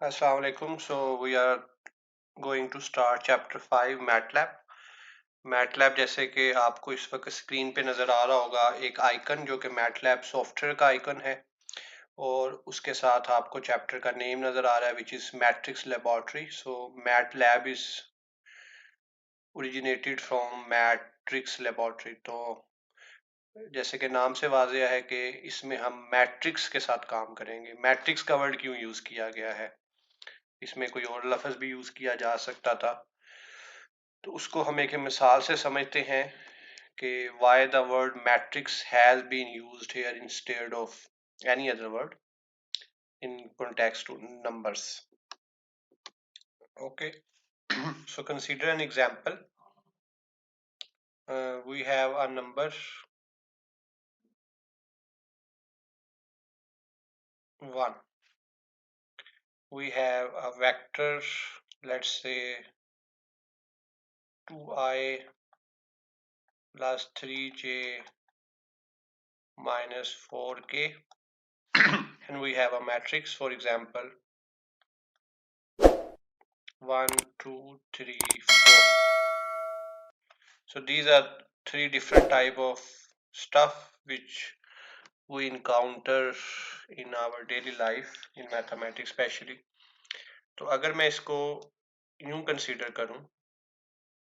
Assalamu alaikum. So we are going to start chapter 5 MATLAB. MATLAB जैसे कि आपको इस वक्त स्क्रीन पे नज़र आ रहा होगा एक आइकन जो कि MATLAB सॉफ्टवेयर का आइकन है और उसके साथ आपको चैप्टर का नेम नज़र आ रहा है which is matrix laboratory. So MATLAB is originated from matrix laboratory. तो जैसे कि नाम से वाज़ेह है कि इसमें हम मैट्रिक्स के साथ काम करेंगे. मैट्रिक्स का वर्ड क्यों यूज़ किया गया है, इसमें कोई और लफ्ज़ भी यूज़ किया जा सकता था, तो उसको हम एक मिसाल से समझते हैं कि why the word matrix has been used here instead of any other word in context to numbers. Okay. So consider an example. We have a number 1. We have a vector, let's say 2i plus 3j minus 4k and we have a matrix, for example 1, 2, 3, 4. So these are 3 different type of stuff which we encounter in our daily life in mathematics especially. तो अगर मैं इसको यूं consider करूं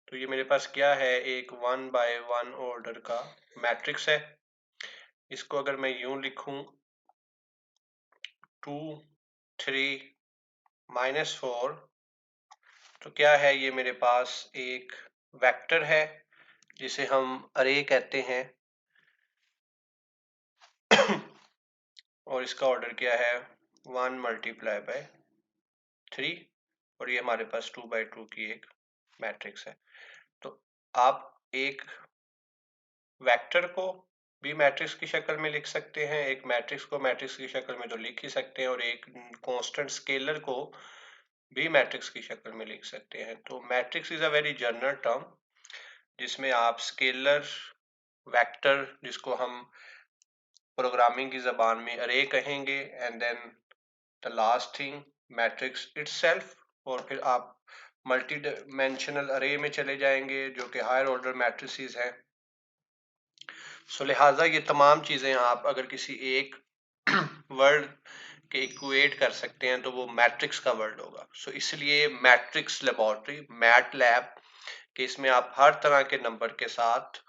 तो ये मेरे पास क्या है, एक 1 by 1 ऑर्डर का मैट्रिक्स है. इसको अगर मैं यूं लिखूं 2, 3, -4, तो क्या है, ये मेरे पास एक वेक्टर है जिसे हम अरे कहते हैं और इसका ऑर्डर क्या है 1 मल्टीप्लाई बाय 3 और ये हमारे पास 2 by 2 की एक मैट्रिक्स है. तो आप एक वेक्टर को भी मैट्रिक्स की शक्ल में लिख सकते हैं, एक मैट्रिक्स को मैट्रिक्स की शक्ल में तो लिख ही सकते हैं और एक कांस्टेंट स्केलर को भी मैट्रिक्स की शक्ल में लिख सकते हैं. तो matrix is a very general term जिसमें आप स्केलर, वेक्टर जिसको हम प्रोग्रामिंग की जबान में अरे कहेंगे, and then the last thing matrix itself, और फिर आप मल्टी डायमेंशनल अरे में चले जाएंगे जो कि हायर ऑर्डर मैट्रिसेस हैं. सो लिहाजा ये तमाम चीज़ें आप अगर किसी एक वर्ड के इक्वेट कर सकते हैं तो वो मैट्रिक्स का वर्ड होगा. सो इसलिए मैट्रिक्स लेबोरेटरी, मैट लैब, कि इसमें आप हर तरह के नंबर के साथ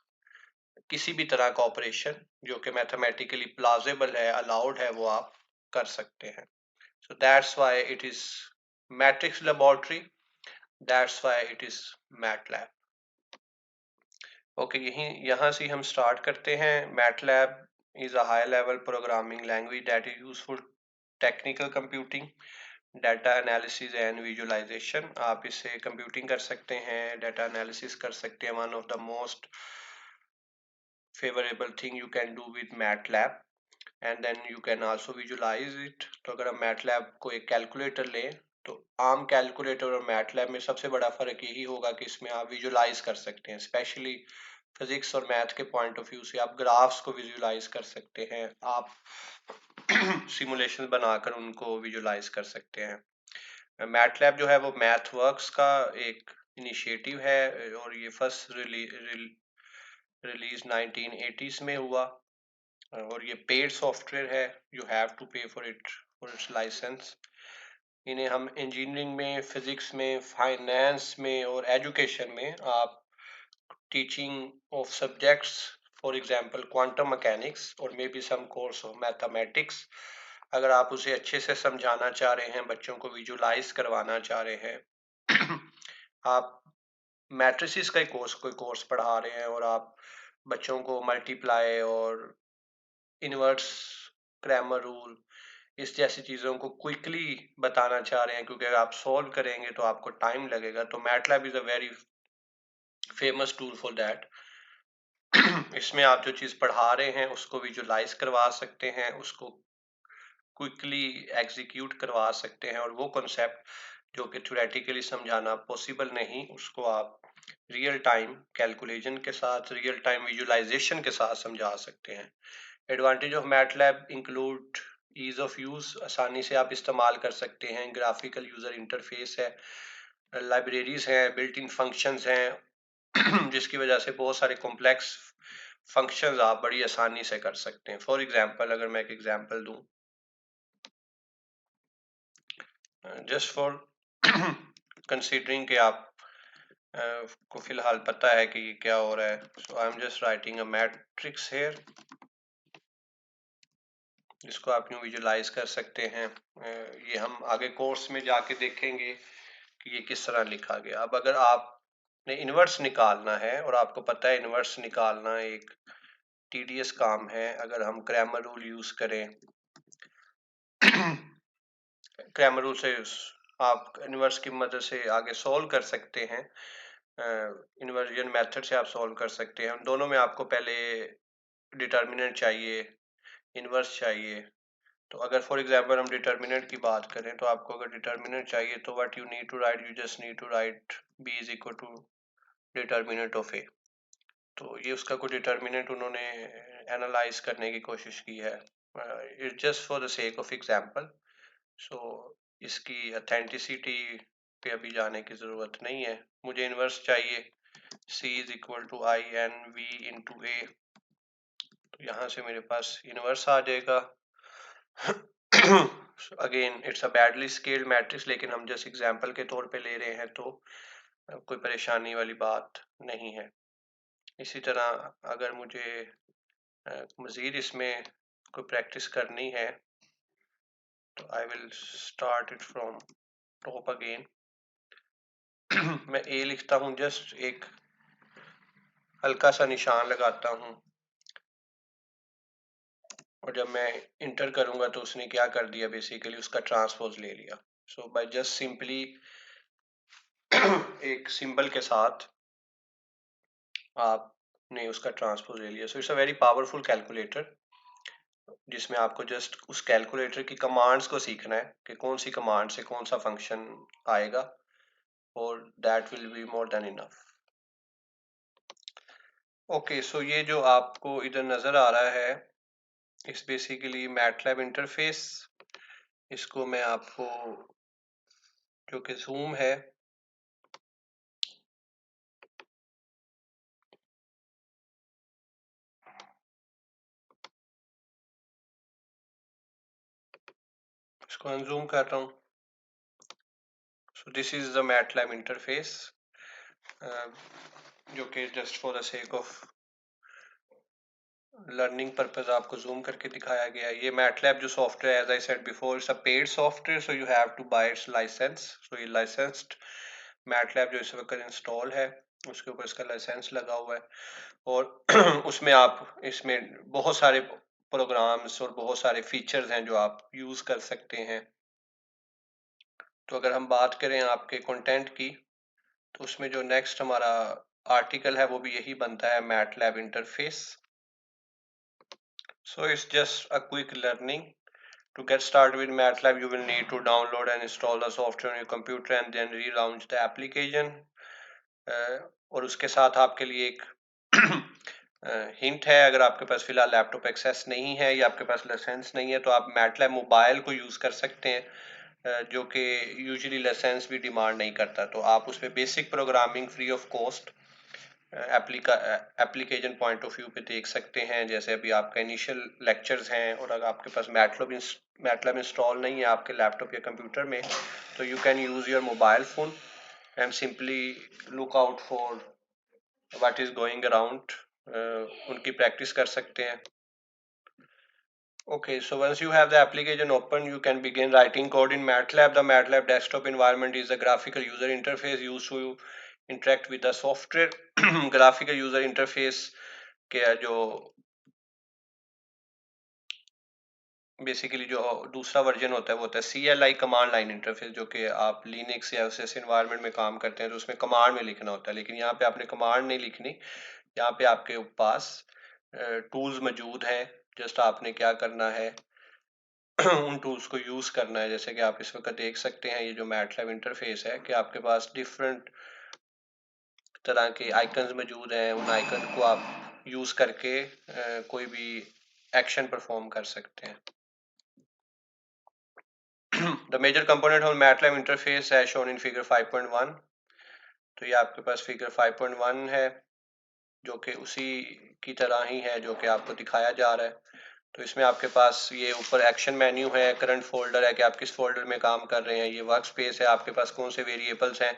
किसी भी तरह का ऑपरेशन जो कि मैथमेटिकली प्लाजिबल है, अलाउड है, वो आप कर सकते हैं. So that's why it is matrix laboratory, that's why it is MATLAB. Okay, यहाँ से हम स्टार्ट करते हैं. MATLAB is a high level programming language that is useful technical computing, data analysis and visualization. आप इसे कंप्यूटिंग कर सकते हैं, डाटा एनालिसिस कर सकते हैं. One of the most favorable thing you can do with MATLAB, and then you can also visualize it. तो अगर हम MATLAB को एक कैलकुलेटर लें तो आम कैलकुलेटर और MATLAB में सबसे बड़ा फर्क यही होगा कि इसमें आप विजुलाइज कर सकते हैं. स्पेशली फिजिक्स और मैथ के पॉइंट ऑफ व्यू से आप ग्राफ्स को विजुलाइज कर सकते हैं, आप सिमुलेशन बनाकर उनको विजुलाइज कर सकते हैं. मैटलैब जो है वो मैथवर्क्स का एक इनिशिएटिव है और ये फर्स्ट रिलीज 1980s में हुआ और ये पेड सॉफ्टवेयर है. यू हैव टू पे फॉर इट्स लाइसेंस. इन्हें हम इंजीनियरिंग में, फिजिक्स में, फाइनेंस में और एजुकेशन में आप teaching of subjects, for example quantum mechanics और maybe some course of mathematics, अगर आप उसे अच्छे से समझाना चाह रहे हैं, बच्चों को विजुलाइज करवाना चाह रहे हैं, आप मैट्रिसेस का कोई कोर्स पढ़ा रहे हैं और आप बच्चों को मल्टीप्लाई और इनवर्स, ग्रामर रूल, इस जैसी चीज़ों को क्विकली बताना चाह रहे हैं क्योंकि अगर आप सॉल्व करेंगे तो आपको टाइम लगेगा. तो MATLAB is a very famous tool for that. इसमें आप जो चीज़ पढ़ा रहे हैं उसको विजुलाइज करवा सकते हैं, उसको क्विकली एग्जीक्यूट करवा सकते हैं और वो कॉन्सेप्ट जो कि थ्योरेटिकली समझाना पॉसिबल नहीं, उसको आप रियल टाइम कैलकुलेशन के साथ, रियल टाइम विजुलाइजेशन के साथ समझा सकते हैं. Advantage of MATLAB include ease of use, आसानी से आप इस्तेमाल कर सकते हैं। ग्राफिकल यूजर इंटरफेस है, लाइब्रेरीज हैं, बिल्ट इन फंक्शंस हैं जिसकी वजह से बहुत सारे कॉम्प्लेक्स फंक्शंस आप बड़ी आसानी से कर सकते हैं। फॉर एग्जांपल, अगर मैं एक एग्जांपल दूं, जस्ट फॉर कंसीडरिंग कि आप को फिलहाल पता है कि ये क्या हो रहा है, so I am just writing a matrix here, जिसको आप यूँ विजुलाइज कर सकते हैं। ये हम आगे कोर्स में जाके देखेंगे कि ये किस तरह लिखा गया। अब अगर आपने इन्वर्स निकालना है और आपको पता है इन्वर्स निकालना एक टीडीएस काम है, अगर हम क्रैमर रूल यूज करें क्रैमर रूल से आप इन्वर्स की मदद से आगे सॉल्व कर सकते हैं। इन्वर्जन मेथड से आप सॉल्व कर सकते हैं। दोनों में आपको पहले डिटर्मिनेंट चाहिए, इन्वर्स चाहिए। तो अगर फॉर एग्जांपल हम डिटर्मिनेंट की बात करें, तो आपको अगर डिटर्मिनेंट चाहिए तो what you need to write, you just need to write B is equal to determinant of A. तो ये उसका कोई डिटर्मिनेंट उन्होंने एनालाइज करने की कोशिश की है, it's just for the sake of example. So इसकी अथेंटिसिटी पे अभी जाने की ज़रूरत नहीं है। मुझे इन्वर्स चाहिए, c is equal to I N V into A, तो यहाँ से मेरे पास इन्वर्स आ जाएगा। Again it's a badly scaled matrix, लेकिन हम जस्ट एग्जांपल के तौर पे ले रहे हैं, तो कोई परेशानी वाली बात नहीं है। इसी तरह अगर मुझे मज़ीद इसमें कोई प्रैक्टिस करनी है, तो I will start it from top again. मैं ए लिखता हूँ, जस्ट एक हल्का सा निशान लगाता हूँ, और जब मैं इंटर करूंगा तो उसने क्या कर दिया, बेसिकली उसका ट्रांसपोज ले लिया। सो बाय जस्ट सिंपली एक सिंबल के साथ आपने उसका ट्रांसपोज ले लिया। So it's a very powerful calculator, जिसमें आपको जस्ट उस कैलकुलेटर की कमांड्स को सीखना है कि कौन सी कमांड से कौन सा फंक्शन आएगा, और that will be more than enough. Okay, so ये जो आपको इधर नजर आ रहा है, इट्स बेसिकली मैटलैब इंटरफेस। इसको मैं आपको, जो कि जूम है, इसको अनजूम कर रहा हूँ। So this is the MATLAB interface, जो कि just for the sake of learning purpose आपको जूम करके दिखाया गया है। ये मैटलैब जो software, as I said before, it's a paid software, so you have to buy its licence. So ये लाइसेंस्ड मैटलैब जो इस वक्त इंस्टॉल है, उसके ऊपर इसका लाइसेंस लगा हुआ है, और उसमें आप, इसमें बहुत सारे प्रोग्राम्स और बहुत सारे फीचर्स हैं जो आप यूज कर सकते हैं। तो अगर हम बात करें आपके कंटेंट की, तो उसमें जो नेक्स्ट हमारा आर्टिकल है वो भी यही बनता है, MATLAB interface. So it's just a quick learning. To get started with MATLAB, you will need to download and install the software on your computer and then relaunch the application. और उसके साथ आपके लिए एक हिंट है, अगर आपके पास फिलहाल लैपटॉप एक्सेस नहीं है या आपके पास लाइसेंस नहीं है, तो आप मैटलैब मोबाइल को यूज़ कर सकते हैं, जो कि यूजुअली लाइसेंस भी डिमांड नहीं करता। तो आप उसमें basic programming free of cost application point of view पे देख सकते हैं। जैसे अभी आपका इनिशियल लेक्चर्स हैं, और अगर आपके पास मैटलब इंस्टॉल नहीं है आपके लैपटॉप या कंप्यूटर में, तो you can use your mobile phone and simply look out for what is going around, उनकी प्रैक्टिस कर सकते हैं। Okay, so once you have the application open, you can begin writing code in MATLAB. The MATLAB desktop environment is a graphical user interface used to interact with the software. Graphical user interface के जो basically जो दूसरा version होता है वो होता है CLI, command line interface, जो कि आप लिनक्स या उस एनवायरनमेंट में काम करते हैं तो उसमें कमांड में लिखना होता है। लेकिन यहाँ पे आपने कमांड नहीं लिखनी, यहाँ पे आपके पास टूल्स मौजूद हैं। जस्ट आपने क्या करना है, उन टूल्स को यूज़ करना है। जैसे कि आप इस वक्त देख सकते हैं, ये जो मैटलैब इंटरफेस है, कि आपके पास डिफरेंट तरह के आइकन्स मौजूद हैं। उन आइकन को आप यूज़ करके कोई भी एक्शन परफॉर्म कर सकते हैं। The major component of MATLAB interface as shown in figure 5.1. तो ये आपके पास फिगर 5.1 है जो कि उसी की तरह ही है जो कि आपको दिखाया जा रहा है। तो इसमें आपके पास ये ऊपर एक्शन मेन्यू है, करंट फोल्डर है कि आप किस फोल्डर में काम कर रहे हैं, ये वर्क स्पेस है, आपके पास कौन से वेरिएबल्स हैं,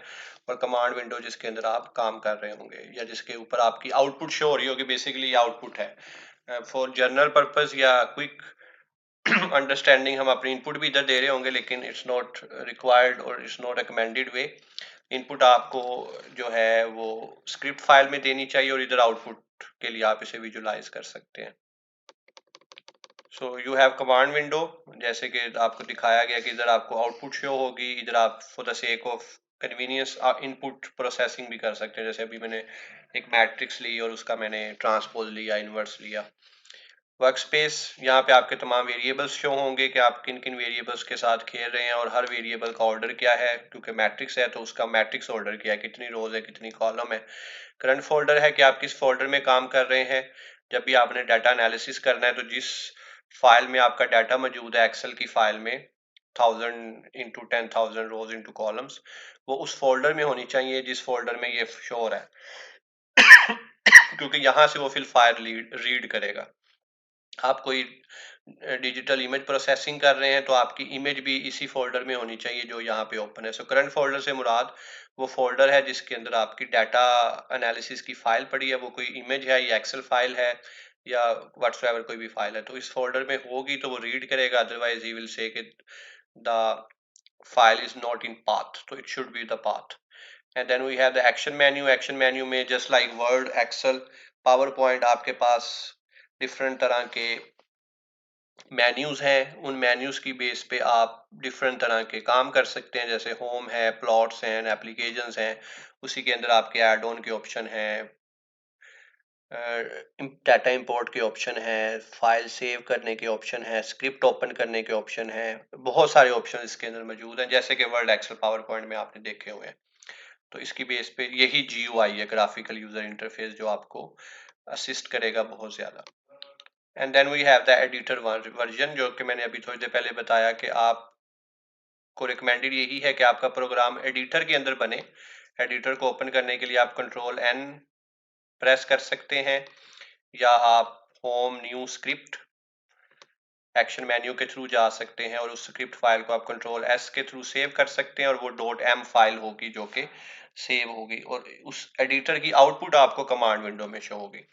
और कमांड विंडो जिसके अंदर आप काम कर रहे होंगे या जिसके ऊपर आपकी आउटपुट शो हो रही होगी। बेसिकली ये आउटपुट है फॉर जनरल पर्पस या क्विक अंडरस्टैंडिंग। हम अपनी इनपुट भी इधर दे रहे होंगे लेकिन इट्स नॉट रिक्वायर्ड और it's not recommended way. Input आपको जो है वो स्क्रिप्ट फाइल में देनी चाहिए और इधर आउटपुट के लिए आप इसे विजुलाइज कर सकते हैं। सो यू हैव कमांड विंडो, जैसे कि आपको दिखाया गया कि इधर आपको आउटपुट शो होगी, इधर आप for the sake of convenience input processing भी कर सकते हैं। जैसे अभी मैंने एक मैट्रिक्स ली और उसका मैंने ट्रांसपोज लिया, इनवर्स लिया। वर्क स्पेस, यहाँ पे आपके तमाम वेरिएबल्स शो होंगे कि आप किन किन वेरिएबल्स के साथ खेल रहे हैं और हर वेरिएबल का ऑर्डर क्या है, क्योंकि मैट्रिक्स है तो उसका मैट्रिक्स ऑर्डर क्या है, कितनी रोज है, कितनी कॉलम है। करंट फोल्डर है कि आप किस फोल्डर में काम कर रहे हैं। जब भी आपने डाटा एनालिसिस करना है तो जिस फाइल में आपका डाटा मौजूद है, एक्सेल की फाइल में 1000 × 10,000 रोज इंटू कॉलम्स, वो उस फोल्डर में होनी चाहिए जिस फोल्डर में ये शो हो रहा है क्योंकि यहाँ से वो फिर फाइल रीड करेगा। आप कोई डिजिटल इमेज प्रोसेसिंग कर रहे हैं तो आपकी इमेज भी इसी फोल्डर में होनी चाहिए जो यहाँ पे ओपन है। सो करंट फोल्डर से मुराद वो फोल्डर है जिसके अंदर आपकी डाटा एनालिसिस की फाइल पड़ी है, वो कोई इमेज है या एक्सेल फाइल है या व्हाट्सएवर कोई भी फाइल है, तो इस फोल्डर में होगी तो वो रीड करेगा, otherwise he will say the file is not in path, तो it should be the path. And then we have the action menu. Action menu में just like Word, Excel, PowerPoint, आपके पास different तरह के menus हैं। उन menus की base पे आप डिफरेंट तरह के काम कर सकते हैं, जैसे होम है, प्लॉट्स हैं, एप्लीकेशंस हैं, उसी के अंदर आपके ऐड ऑन के ऑप्शन हैं, डाटा इंपोर्ट के ऑप्शन है, फाइल सेव करने के ऑप्शन है, स्क्रिप्ट ओपन करने के ऑप्शन है, बहुत सारे ऑप्शन इसके अंदर मौजूद हैं जैसे कि वर्ड, एक्सेल, पावर पॉइंट में आपने देखे हुए हैं। तो इसकी बेस पे यही GUI है, ग्राफिकल यूजर इंटरफेस, जो आपको असिस्ट करेगा बहुत ज्यादा। And then we have the editor version, जो कि मैंने अभी थोड़ी देर पहले बताया कि आपको रिकमेंडेड यही है कि आपका प्रोग्राम एडिटर के अंदर बने। एडिटर को ओपन करने के लिए आप Ctrl+N प्रेस कर सकते हैं या आप home new script action menu के थ्रू जा सकते हैं और उस स्क्रिप्ट फाइल को आप Ctrl+S के थ्रू सेव कर सकते हैं और वो .m फाइल होगी जो कि सेव होगी और उस एडिटर की आउटपुट आपको कमांड विंडो में शो होगी।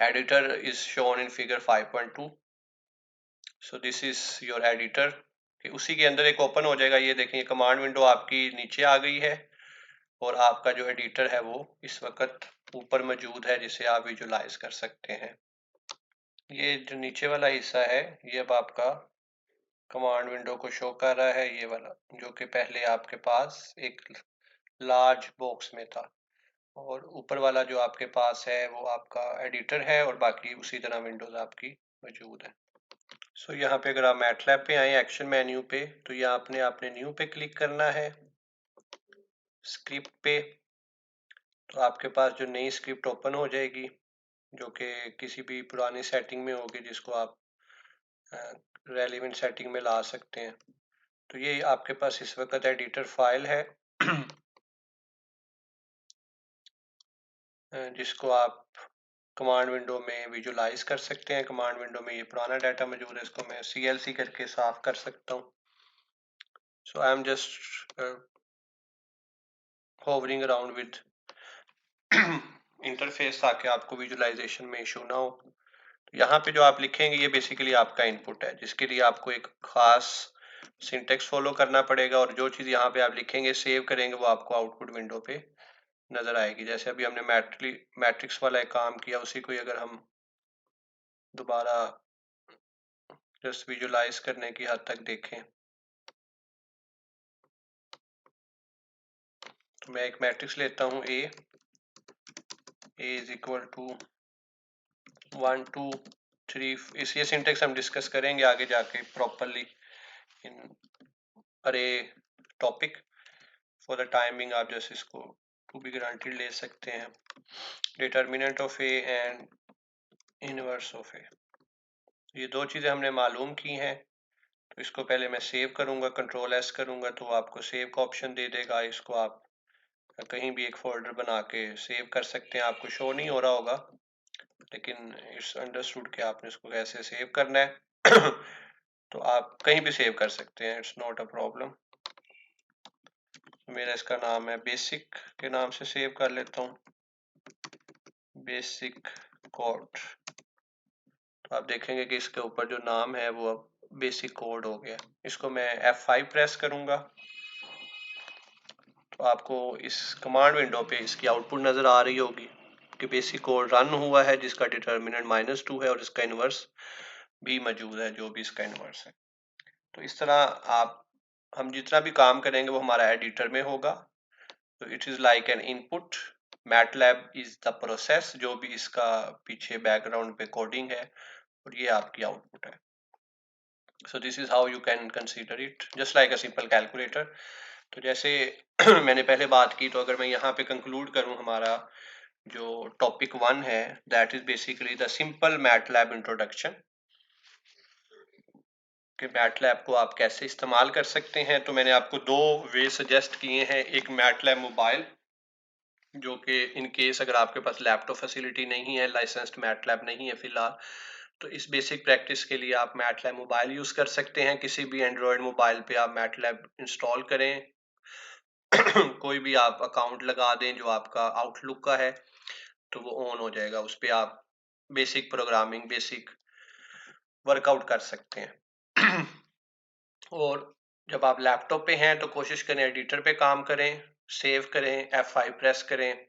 Editor is shown in figure 5.2। So this is your editor, कि उसी के अंदर एक ओपन हो जाएगा। ये देखिए कमांड विंडो आपकी नीचे आ गई है और आपका जो एडिटर है वो इस वक्त ऊपर मौजूद है जिसे आप विजुलाइज कर सकते हैं। ये जो नीचे वाला हिस्सा है ये अब आपका कमांड विंडो को शो कर रहा है, ये वाला जो कि पहले आपके पास एक लार्ज बॉक्स में था, और ऊपर वाला जो आपके पास है वो आपका एडिटर है और बाकी उसी तरह विंडोज आपकी मौजूद है। सो यहाँ पे अगर आप मैटलैब पे आए एक्शन मेन्यू पे तो ये आपने न्यू पे क्लिक करना है। स्क्रिप्ट पे तो आपके पास जो नई स्क्रिप्ट ओपन हो जाएगी जो कि किसी भी पुरानी सेटिंग में होगी जिसको आप रेलिवेंट सेटिंग में ला सकते हैं। तो ये आपके पास इस वक्त एडिटर फाइल है जिसको आप कमांड विंडो में विजुलाइज कर सकते हैं। कमांड विंडो में ये पुराना डाटा मौजूद है, इसको मैं CLC करके साफ कर सकता हूँ। So I am just hovering around with interface ताकि आपको विजुलाइजेशन में इशू ना हो। तो यहाँ पे जो आप लिखेंगे ये बेसिकली आपका इनपुट है जिसके लिए आपको एक खास सिंटेक्स फॉलो करना पड़ेगा और जो चीज़ यहाँ पे आप लिखेंगे सेव करेंगे वो आपको आउटपुट विंडो पे नजर आएगी। जैसे अभी हमने मैट्रिक्स वाला एक काम किया, उसी को अगर हम दोबारा जस्ट विजुलाइज करने की हद तक देखें तो मैं एक मैट्रिक्स लेता हूँ A इज इक्वल टू 1 2 3। इस ये सिंटेक्स हम डिस्कस करेंगे आगे जाके प्रॉपरली इन अरे टॉपिक। फॉर द टाइमिंग आप जैसे इसको टू बी ग्रांटेड ले सकते हैं। Determinant of A and inverse of A, ये दो चीज़ें हमने मालूम की हैं। तो इसको पहले मैं सेव करूंगा, कंट्रोल एस करूंगा तो आपको सेव का ऑप्शन दे देगा। इसको आप कहीं भी एक फोल्डर बना के सेव कर सकते हैं। आपको शो नहीं हो रहा होगा, लेकिन इट्स अंडरस्टूड कि आपने इसको कैसे सेव करना है। तो आप कहीं भी सेव कर सकते हैं, इट्स नॉट अ प्रॉब्लम। मेरा इसका नाम है बेसिक के नाम से सेव कर लेता हूँ, बेसिक कोड। तो आप देखेंगे कि इसके ऊपर जो नाम है वो अब बेसिक कोड हो गया। इसको मैं F5 प्रेस करूंगा तो आपको इस कमांड विंडो पे इसकी आउटपुट नजर आ रही होगी कि बेसिक कोड रन हुआ है, जिसका डिटर्मिनेंट -2 है और इसका इनवर्स भी मौजूद है, जो भी इसका इनवर्स है। तो इस तरह आप हम जितना भी काम करेंगे वो हमारा एडिटर में होगा। तो it is like an input, MATLAB is the process, जो भी इसका पीछे बैकग्राउंड पे कोडिंग है, और ये आपकी आउटपुट है। सो this is how you can consider it just like a simple calculator. तो जैसे मैंने पहले बात की, तो अगर मैं यहाँ पे कंक्लूड करूँ, हमारा जो टॉपिक 1 है that is basically the simple MATLAB introduction, कि मैटलैब को आप कैसे इस्तेमाल कर सकते हैं। तो मैंने आपको 2 वे सजेस्ट किए हैं। एक मैटलैब मोबाइल, जो कि इन केस अगर आपके पास लैपटॉप फैसिलिटी नहीं है, लाइसेंस्ड मैटलैब नहीं है फिलहाल, तो इस बेसिक प्रैक्टिस के लिए आप मैटलैब मोबाइल यूज कर सकते हैं। किसी भी एंड्रॉयड मोबाइल पे आप मैटलैब इंस्टॉल करें, कोई भी आप अकाउंट लगा दें जो आपका आउटलुक का है, तो वो ऑन हो जाएगा। उस पर आप बेसिक प्रोग्रामिंग, बेसिक वर्कआउट कर सकते हैं। और जब आप लैपटॉप पे हैं तो कोशिश करें एडिटर पे काम करें, सेव करें, F5 प्रेस करें,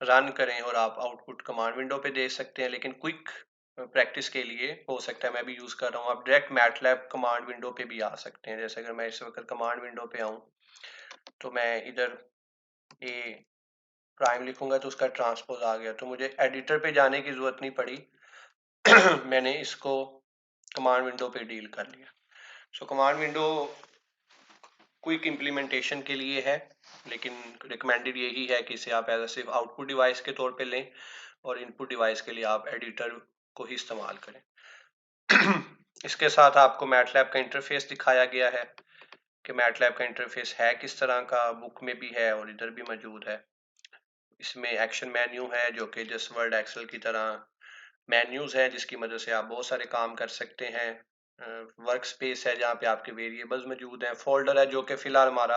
रन करें, और आप आउटपुट कमांड विंडो पे दे सकते हैं। लेकिन क्विक प्रैक्टिस के लिए हो सकता है मैं भी यूज कर रहा हूँ, आप डायरेक्ट मैटलैब कमांड विंडो पे भी आ सकते हैं। जैसे अगर मैं इस वक्त कमांड विंडो पे आऊँ तो मैं इधर ए प्राइम लिखूंगा तो उसका ट्रांसपोज आ गया, तो मुझे एडिटर पे जाने की जरूरत नहीं पड़ी। मैंने इसको कमांड विंडो पे डील कर लिया। सो कमांड विंडो क्विक इम्प्लीमेंटेशन के लिए है, लेकिन रिकमेंडेड यही है कि इसे आप एज सिर्फ आउटपुट डिवाइस के तौर पे लें, और इनपुट डिवाइस के लिए आप एडिटर को ही इस्तेमाल करें। इसके साथ आपको मैटलैब का इंटरफेस दिखाया गया है कि मैटलैब का इंटरफेस है किस तरह का, बुक में भी है और इधर भी मौजूद है। इसमें एक्शन मेन्यू है जो कि जस्ट वर्ड एक्सेल की तरह मेन्यूज है, जिसकी मदद से आप बहुत सारे काम कर सकते हैं। वर्क स्पेस है जहाँ पे आपके वेरिएबल्स मौजूद हैं। फोल्डर है जो कि फिलहाल हमारा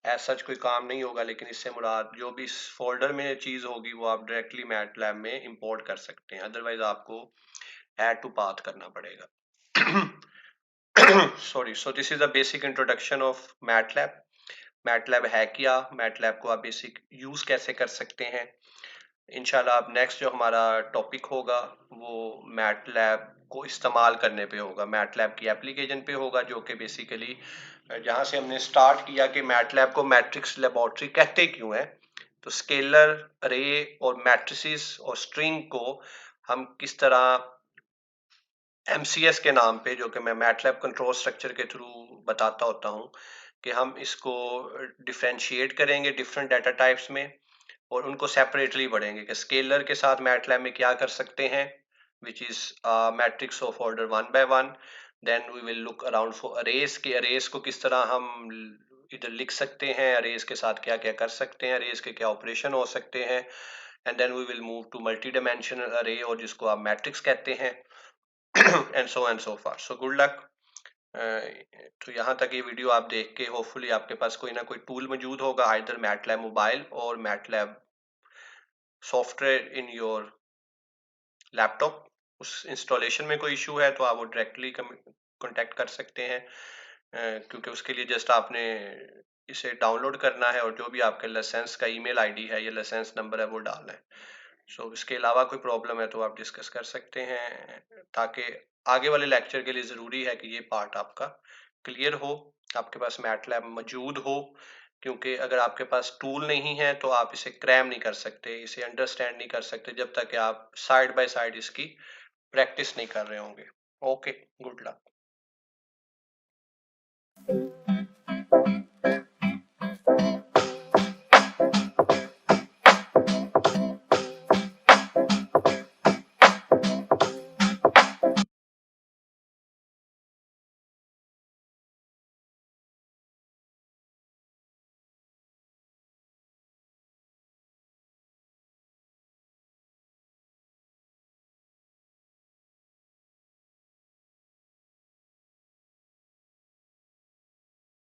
एज सच कोई काम नहीं होगा, लेकिन इससे मुराद जो भी इस फोल्डर में चीज होगी वो आप डायरेक्टली मैटलैब में इंपोर्ट कर सकते हैं, अदरवाइज आपको ऐड टू पाथ करना पड़ेगा। Sorry. So this is the basic introduction of MATLAB. MATLAB है क्या, मैटलैब को आप बेसिक यूज कैसे कर सकते हैं। इंशाल्लाह अब नेक्स्ट जो हमारा टॉपिक होगा वो मैटलैब को इस्तेमाल करने पे होगा, मैटलैब की एप्लीकेशन पे होगा, जो कि बेसिकली जहाँ से हमने स्टार्ट किया कि मैटलैब को मैट्रिक्स लेबोरेटरी कहते क्यों है। तो स्केलर, अरे और मैट्रिसेस और स्ट्रिंग को हम किस तरह MCS के नाम पे, जो कि मैं मैटलैब कंट्रोल स्ट्रक्चर के थ्रू बताता होता हूँ, कि हम इसको डिफ्रेंशिएट करेंगे डिफरेंट डाटा टाइप्स में, और उनको सेपरेटली पढ़ेंगे कि स्केलर के साथ मैटलैब में क्या कर सकते हैं, which is matrix of order 1 by 1। Then we will look around for arrays, के अरेज को किस तरह हम इधर लिख सकते हैं, अरेज के साथ क्या क्या कर सकते हैं, अरेज के क्या ऑपरेशन हो सकते हैं। And then we will move to multi dimensional array, और जिसको आप मैट्रिक्स कहते हैं। And so far. So good luck. तो यहाँ तक ये वीडियो आप देख के होपफुली आपके पास कोई ना कोई टूल मौजूद होगा, आइदर मैटलैब मोबाइल और MATLAB software in your laptop. उस इंस्टॉलेशन में कोई इशू है तो आप वो डायरेक्टली कांटेक्ट कर सकते हैं, क्योंकि उसके लिए जस्ट आपने इसे डाउनलोड करना है, और जो भी आपके लाइसेंस का ईमेल आईडी है या लाइसेंस नंबर है वो डालना है। सो इसके अलावा कोई प्रॉब्लम है तो आप डिस्कस कर सकते हैं, ताकि आगे वाले लेक्चर के लिए ज़रूरी है कि ये पार्ट आपका क्लियर हो, आपके पास मैटलैब मौजूद हो। क्योंकि अगर आपके पास टूल नहीं है तो आप इसे क्रैम नहीं कर सकते, इसे अंडरस्टैंड नहीं कर सकते जब तक कि आप साइड बाय साइड इसकी प्रैक्टिस नहीं कर रहे होंगे। Okay, good luck.